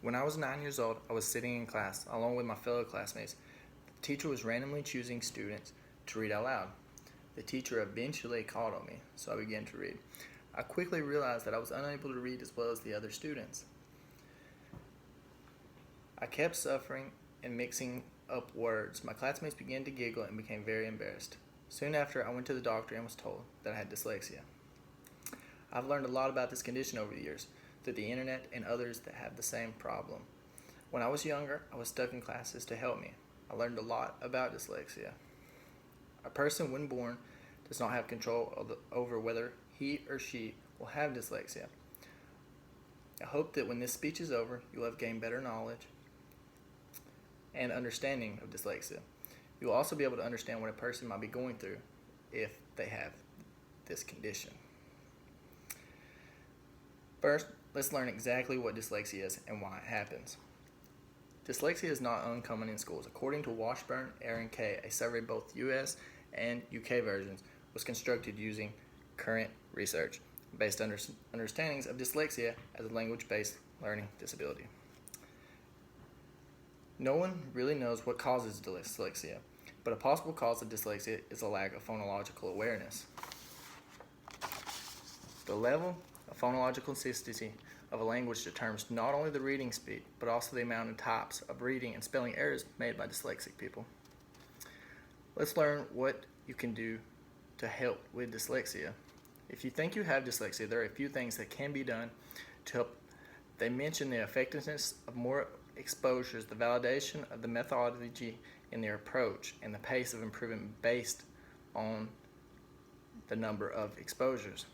When I was 9 years old, I was sitting in class along with my fellow classmates. The teacher was randomly choosing students to read out loud. The teacher eventually called on me, so I began to read. I quickly realized that I was unable to read as well as the other students. I kept suffering and mixing up words. My classmates began to giggle and became very embarrassed. Soon after, I went to the doctor and was told that I had dyslexia. I've learned a lot about this condition over the years through the internet and others that have the same problem. When I was younger, I was stuck in classes to help me. I learned a lot about dyslexia. A person when born does not have control over whether he or she will have dyslexia. I hope that when this speech is over, you'll have gained better knowledge and understanding of dyslexia. You will also be able to understand what a person might be going through if they have this condition. First, let's learn exactly what dyslexia is and why it happens. Dyslexia is not uncommon in schools. According to Washburn, Aaron K., a survey of both US and UK versions was constructed using current research based understandings of dyslexia as a language-based learning disability. No one really knows what causes dyslexia, but a possible cause of dyslexia is a lack of phonological awareness. The level of phonological consistency of a language determines not only the reading speed, but also the amount and types of reading and spelling errors made by dyslexic people. Let's learn what you can do to help with dyslexia. If you think you have dyslexia, there are a few things that can be done to help. They mention the effectiveness of more exposures, the validation of the methodology in their approach, and the pace of improvement based on the number of exposures.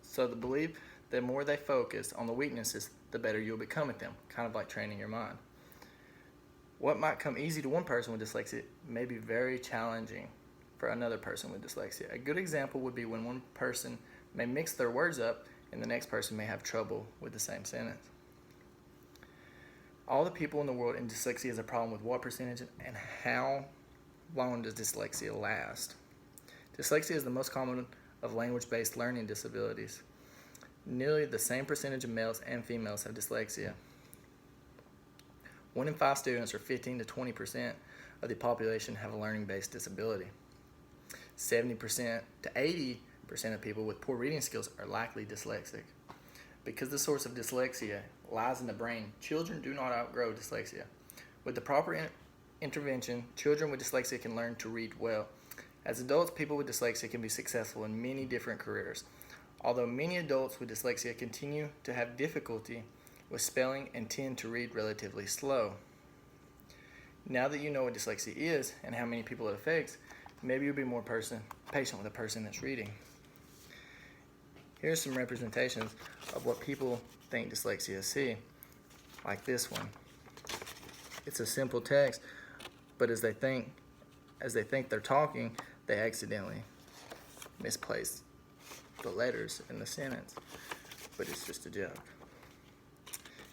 So the belief the more they focus on the weaknesses, the better you'll become at them, kind of like training your mind. What might come easy to one person with dyslexia may be very challenging for another person with dyslexia. A good example would be when one person may mix their words up and the next person may have trouble with the same sentence. All the people in the world in dyslexia is a problem with what percentage and how long does dyslexia last? Dyslexia is the most common of language-based learning disabilities. Nearly the same percentage of males and females have dyslexia. 1 in 5 students, or 15 to 20% of the population, have a learning-based disability. 70% to 80% of people with poor reading skills are likely dyslexic. Because the source of dyslexia lies in the brain, children do not outgrow dyslexia. With the proper intervention, children with dyslexia can learn to read well. As adults, people with dyslexia can be successful in many different careers. Although many adults with dyslexia continue to have difficulty with spelling and tend to read relatively slow. Now that you know what dyslexia is and how many people it affects, maybe you'll be more patient with a person that's reading. Here's some representations of what people think dyslexia see, like this one. It's a simple text, but as they think they're talking, they accidentally misplace the letters in the sentence, but it's just a joke.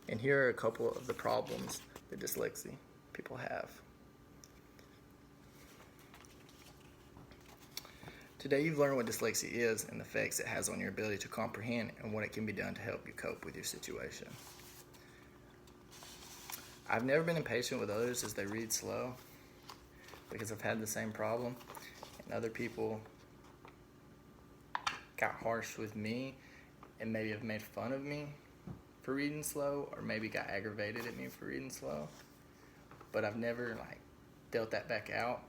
And here are a couple of the problems that dyslexic people have. Today you've learned what dyslexia is and the effects it has on your ability to comprehend and what it can be done to help you cope with your situation. I've never been impatient with others as they read slow because I've had the same problem, and other people got harsh with me and maybe have made fun of me for reading slow, or maybe got aggravated at me for reading slow. But I've never dealt that back out,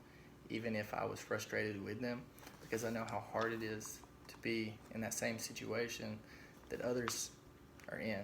even if I was frustrated with them, because I know how hard it is to be in that same situation that others are in.